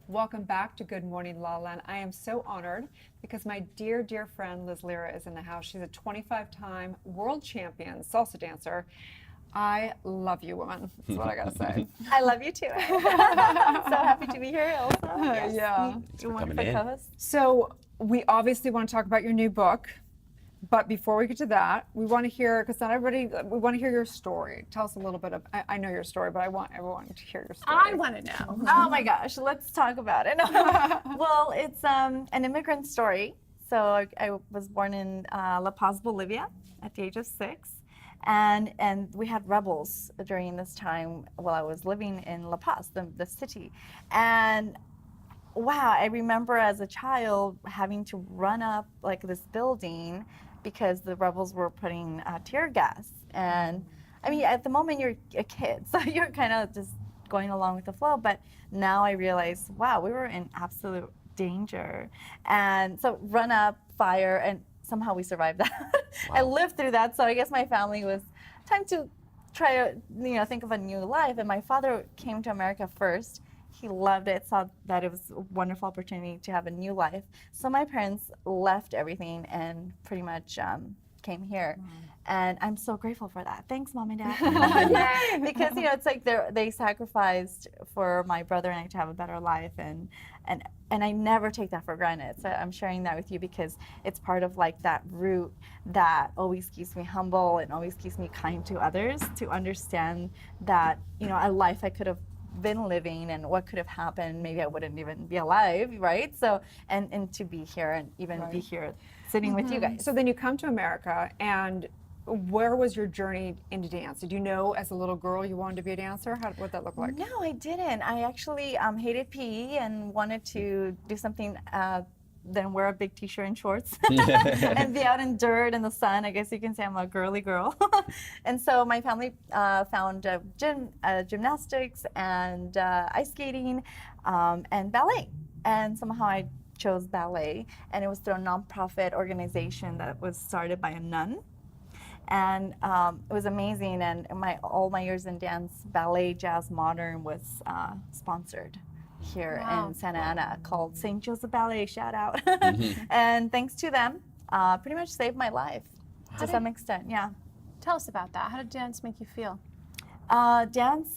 Welcome back to Good Morning LaLa, and I am so honored because my dear, dear friend Liz Lira is in the house. She's a 25-time world champion salsa dancer. I love you, woman. That's what I gotta say. I love you too. I'm so happy to be here, Elsa. Yes. Yeah. You want to co-host? So we obviously want to talk about your new book, but before we get to that, we want to hear, because not everybody, we want to hear your story. Tell us a little bit of, I know your story, but I want everyone to hear your story. I want to know. Oh my gosh, let's talk about it. Well, it's an immigrant story. So I was born in La Paz, Bolivia at the age of 6. And we had rebels during this time while I was living in La Paz, the city. And wow, I remember as a child having to run up like this building because the rebels were putting tear gas. And I mean, at the moment you're a kid, so you're kind of just going along with the flow. But now I realize, wow, we were in absolute danger. And so run up, fire, and somehow we survived that. Wow. I lived through that. So I guess my family was time to try to, think of a new life. And my father came to America first. He loved it, saw that it was a wonderful opportunity to have a new life. So my parents left everything and pretty much came here. Wow. And I'm so grateful for that. Thanks, Mom and Dad. Because, it's like they sacrificed for my brother and I to have a better life. And I never take that for granted. So I'm sharing that with you because it's part of like that root that always keeps me humble and always keeps me kind to others, to understand that, a life I could have been living and what could have happened, maybe I wouldn't even be alive, right? So and to be here and even be here sitting with you guys. So then you come to America, and where was your journey into dance? Did you know as a little girl you wanted to be a dancer? What that look like? No, I didn't. I actually hated PE and wanted to do something than wear a big t-shirt and shorts and be out in dirt and the sun. I guess you can say I'm a girly girl. And so my family found gymnastics and ice skating and ballet. And somehow I chose ballet, and it was through a nonprofit organization that was started by a nun. And it was amazing, and all my years in dance, ballet, jazz, modern was sponsored here in Santa Ana, called St. Joseph Ballet, shout out. And thanks to them, pretty much saved my life to some extent, yeah. Tell us about that. How did dance make you feel? Dance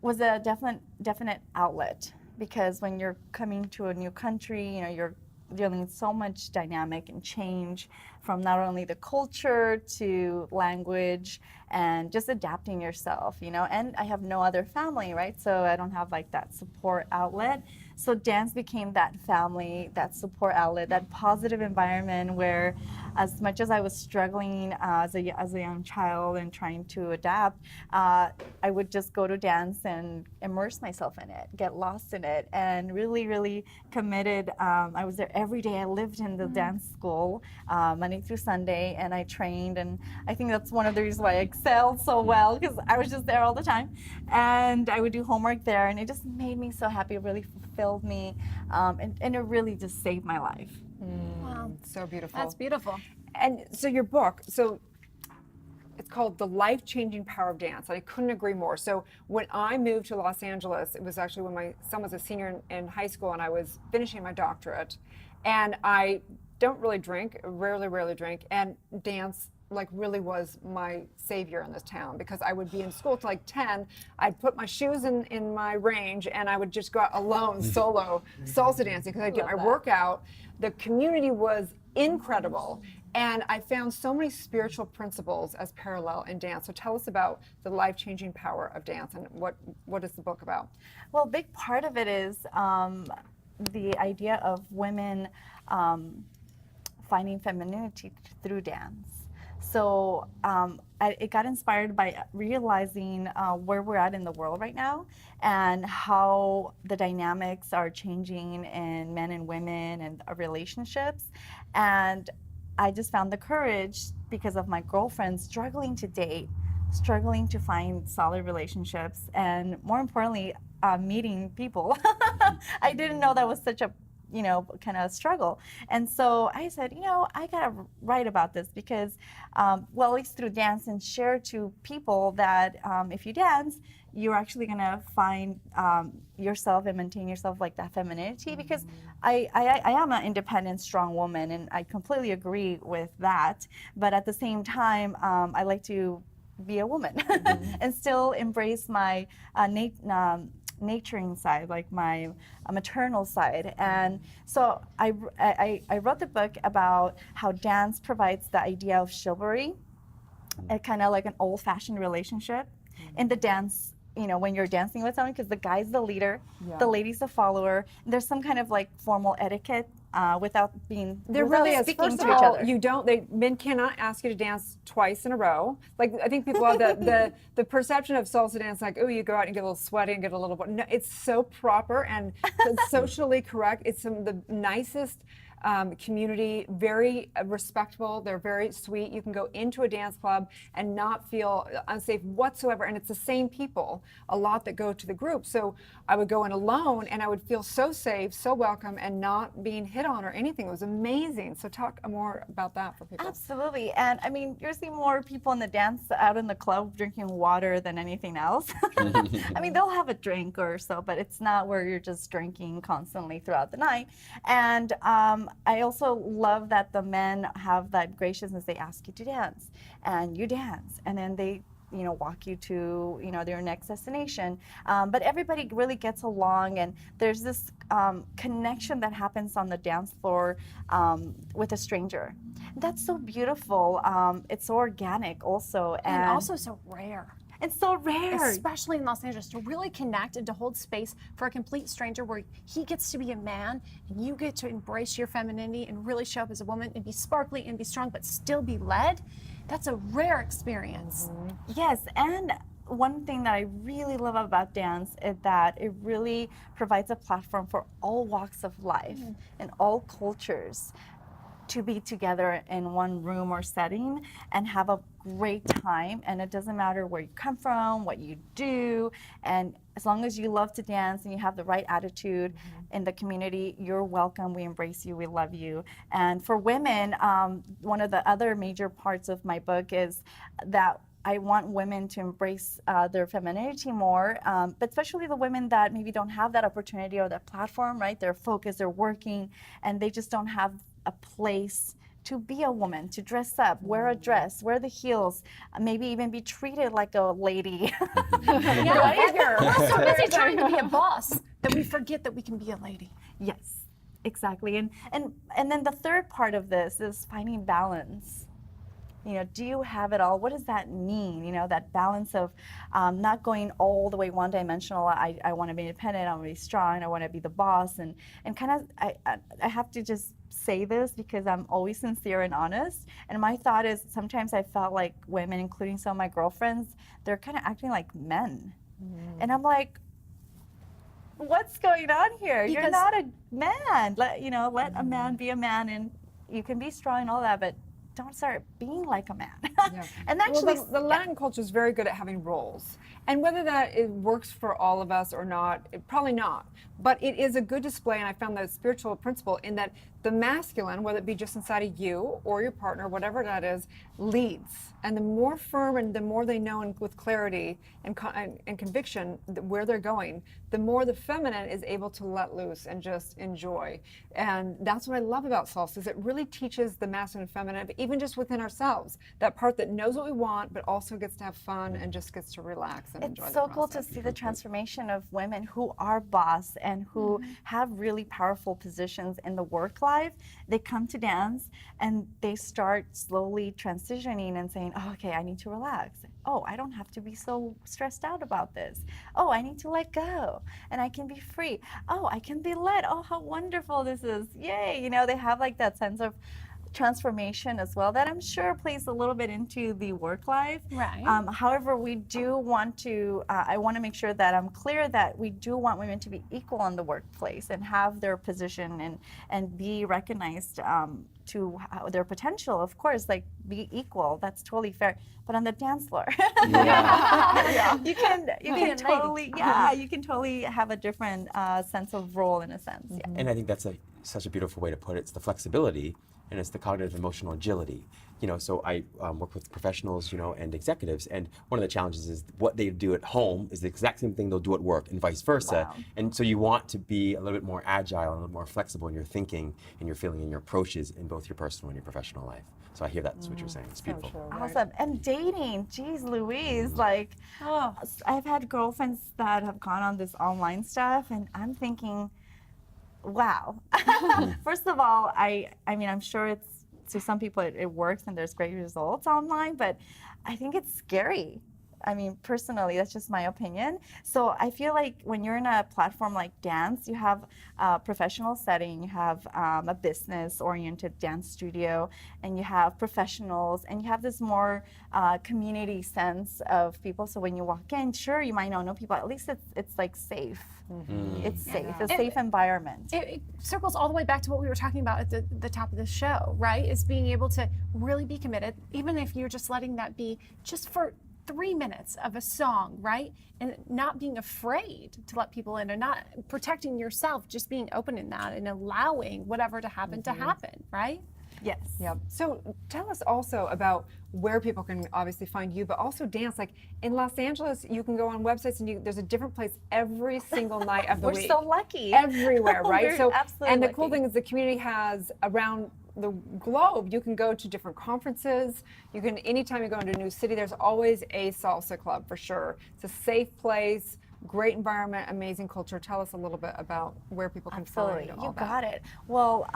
was a definite outlet, because when you're coming to a new country, you're dealing with so much dynamic and change from not only the culture to language and just adapting yourself, and I have no other family, right? So I don't have like that support outlet. So dance became that family, that support outlet, that positive environment where, as much as I was struggling as a young child and trying to adapt, I would just go to dance and immerse myself in it, get lost in it, and really, really committed. I was there every day. I lived in the dance school Monday through Sunday, and I trained, and I think that's one of the reasons why I excelled so well, because I was just there all the time. And I would do homework there, and it just made me so happy. It really fulfilled me, and it really just saved my life. Wow. So beautiful. That's beautiful. And so your book, it's called The Life-Changing Power of Dance. And I couldn't agree more. So when I moved to Los Angeles, it was actually when my son was a senior in high school and I was finishing my doctorate. And I don't really drink, rarely drink, and dance really was my savior in this town, because I would be in school till 10. I'd put my shoes in my range and I would just go out alone, solo, salsa dancing, because I'd get my workout. The community was incredible. And I found so many spiritual principles as parallel in dance. So tell us about the life-changing power of dance, and what is the book about? Well, a big part of it is the idea of women finding femininity through dance. So it got inspired by realizing where we're at in the world right now, and how the dynamics are changing in men and women and relationships. And I just found the courage, because of my girlfriends struggling to date, struggling to find solid relationships, and more importantly, meeting people. I didn't know that was such a kind of struggle. And so I said, I gotta write about this, because, well, at least through dance, and share to people that if you dance, you're actually gonna find yourself and maintain yourself like that femininity. Because I am an independent, strong woman, and I completely agree with that. But at the same time, I like to be a woman and still embrace my nurturing side, like my maternal side. And so I wrote the book about how dance provides the idea of chivalry, kind of like an old-fashioned relationship in the dance. You know, when you're dancing with someone, because the guy's the leader, the lady's the follower. There's some kind of like formal etiquette without being There without really is. speaking First to of each all, other. Men cannot ask you to dance twice in a row. Like, I think people have the perception of salsa dance, like, oh, you go out and get a little sweaty and get a little, no, it's so proper and socially correct. It's some of the nicest community, very respectful. They're very sweet. You can go into a dance club and not feel unsafe whatsoever. And it's the same people, a lot that go to the group. So I would go in alone and I would feel so safe, so welcome, and not being hit on or anything. It was amazing. So talk more about that for people. Absolutely. And I mean, you're seeing more people in the dance out in the club drinking water than anything else. I mean, they'll have a drink or so, but it's not where you're just drinking constantly throughout the night. And I also love that the men have that graciousness. They ask you to dance, and you dance, and then they, you know, walk you to, you know, their next destination. But everybody really gets along, and there's this connection that happens on the dance floor with a stranger. That's so beautiful. It's so organic also. And also so rare. It's so rare. Especially in Los Angeles, to really connect and to hold space for a complete stranger where he gets to be a man and you get to embrace your femininity and really show up as a woman and be sparkly and be strong but still be led. That's a rare experience. Yes, and one thing that I really love about dance is that it really provides a platform for all walks of life and all cultures to be together in one room or setting and have a great time. And it doesn't matter where you come from, what you do, and as long as you love to dance and you have the right attitude in the community, you're welcome. We embrace you. We love you. And for women, one of the other major parts of my book is that I want women to embrace their femininity more, but especially the women that maybe don't have that opportunity or that platform, right? They're focused, they're working, and they just don't have a place to be a woman, to dress up, wear a dress, wear the heels, maybe even be treated like a lady. We're so busy trying to be a boss that we forget that we can be a lady. Yes, exactly. And then the third part of this is finding balance. You know, do you have it all? What does that mean? You know, that balance of not going all the way one-dimensional. I want to be independent. I want to be strong. I want to be the boss. And kind of, I have to just say this because I'm always sincere and honest. And my thought is sometimes I felt like women, including some of my girlfriends, they're kind of acting like men. And I'm like, what's going on here? Because you're not a man. Let a man be a man, and you can be strong and all that, but don't start being like a man. And actually, the Latin culture is very good at having roles. And whether that it works for all of us or not, probably not. But it is a good display, and I found that spiritual principle in that the masculine, whether it be just inside of you or your partner, whatever that is, leads. And the more firm and the more they know and with clarity and conviction where they're going, the more the feminine is able to let loose and just enjoy. And that's what I love about salsa, is it really teaches the masculine and feminine, but even just within ourselves, that part that knows what we want, but also gets to have fun and just gets to relax and enjoy the process. It's so cool to see the transformation of women who are boss and who have really powerful positions in the work life. They come to dance and they start slowly transitioning and saying, oh, okay, I need to relax. Oh, I don't have to be so stressed out about this. Oh, I need to let go and I can be free. Oh, I can be led. Oh, how wonderful this is. Yay. You know, they have like that sense of transformation as well that I'm sure plays a little bit into the work life. Right. However, we do want to, I want to make sure that I'm clear that we do want women to be equal in the workplace and have their position and be recognized to their potential, of course, like be equal. That's totally fair. But on the dance floor, you can totally, you can totally have a different sense of role in a sense. Yeah. And I think that's such a beautiful way to put it. It's the flexibility and it's the cognitive emotional agility. So I work with professionals, and executives, and one of the challenges is what they do at home is the exact same thing they'll do at work, and vice versa. Wow. And so you want to be a little bit more agile, and a little more flexible in your thinking, and your feeling, and your approaches in both your personal and your professional life. So I hear that's what you're saying. It's beautiful. true, right? Awesome. And dating, geez Louise, like, I've had girlfriends that have gone on this online stuff, and I'm thinking, wow. First of all, I mean, I'm sure it's, to some people it works and there's great results online, but I think it's scary. I mean, personally, that's just my opinion. So I feel like when you're in a platform like dance, you have a professional setting, you have a business-oriented dance studio, and you have professionals, and you have this more community sense of people. So when you walk in, sure, you might not know people. At least it's like safe. It's safe. It's a safe environment. It circles all the way back to what we were talking about at the top of the show, right? Is being able to really be committed, even if you're just letting that be just for 3 minutes of a song, right? And not being afraid to let people in, and not protecting yourself, just being open in that and allowing whatever to happen to happen, right? Yes. Yep. So tell us also about where people can obviously find you, but also dance. Like in Los Angeles, you can go on websites and there's a different place every single night of the We're week. so lucky. Everywhere, right? We're So, absolutely and the cool lucky. thing is the community has around the globe, you can go to different conferences. You can, anytime you go into a new city, there's always a salsa club for sure. It's a safe place, great environment, amazing culture. Tell us a little bit about where people can Absolutely, find all you that. got it. Well,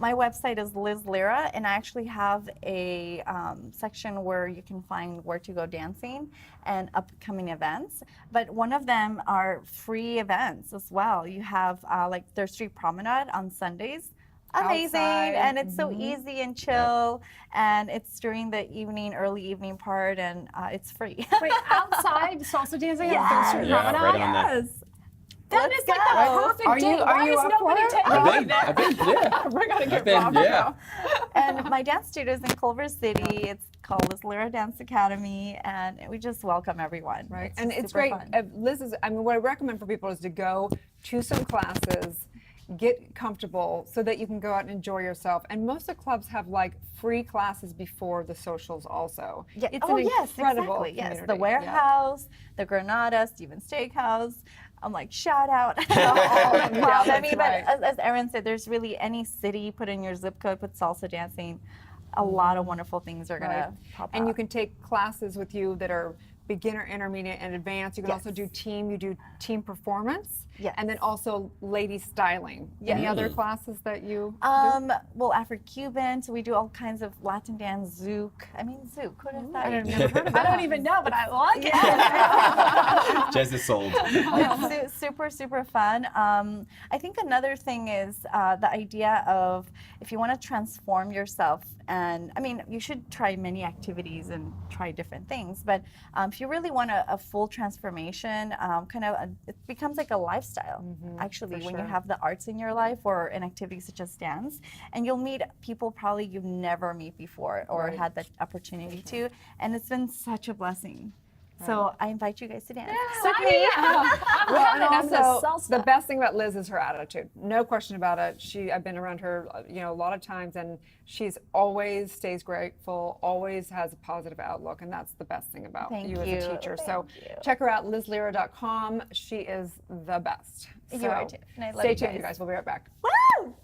my website is Lira, and I actually have a section where you can find where to go dancing and upcoming events. But one of them are free events as well. You have like Third Street Promenade on Sundays. Amazing, Outside. and it's so easy and chill, and it's during the evening, early evening part, and it's free. Wait, outside salsa dancing on Yes. Third Street Yeah, Promenade? right on that. Yes. That Let's is like go. the perfect Are date. you- are Why you is up nobody for it? taking me there? I've been, yeah. We're gonna get I've been, Bravo. yeah. And my dance studio is in Culver City. It's called Lira Dance Academy, and we just welcome everyone. Right, It's and just it's super great. fun. Liz is, I mean, what I recommend for people is to go to some classes, get comfortable so that you can go out and enjoy yourself. And most of the clubs have like free classes before the socials also. Yeah. It's Oh an yes, incredible exactly. Yes, the community. Warehouse, the Granada, Steven Steakhouse. I'm like, shout out all of them. Yeah, I that's mean, right. but as Erin said, there's really any city, put in your zip code, put salsa dancing, a lot of wonderful things are Right. gonna pop And you up. can take classes with you that are beginner, intermediate, and advanced. You can also do team performance. Yes. And then also lady styling. Any other classes that you do? Well, Afro-Cuban, so we do all kinds of Latin dance, zouk. I mean, zouk, who would have thought? I've never heard of I don't even know, but I like it. Jez is sold. It's super, super fun. I think another thing is the idea of if you want to transform yourself, and I mean, you should try many activities and try different things, but if you really want a full transformation, it becomes like a lifestyle, actually, when you sure. have the arts in your life or an activity such as dance, and you'll meet people probably you've never met before or had that opportunity to, and it's been such a blessing. So I invite you guys to dance. With me. Well, and I'm the also salsa. the best thing about Liz is her attitude. No question about it. I've been around her, a lot of times, and she's always stays grateful, always has a positive outlook, and that's the best thing about Thank you as a you. teacher. So Thank you. check her out, lizlira.com. She is the best. You So are too. And I love stay you tuned, guys. you guys. We'll be right back. Woo!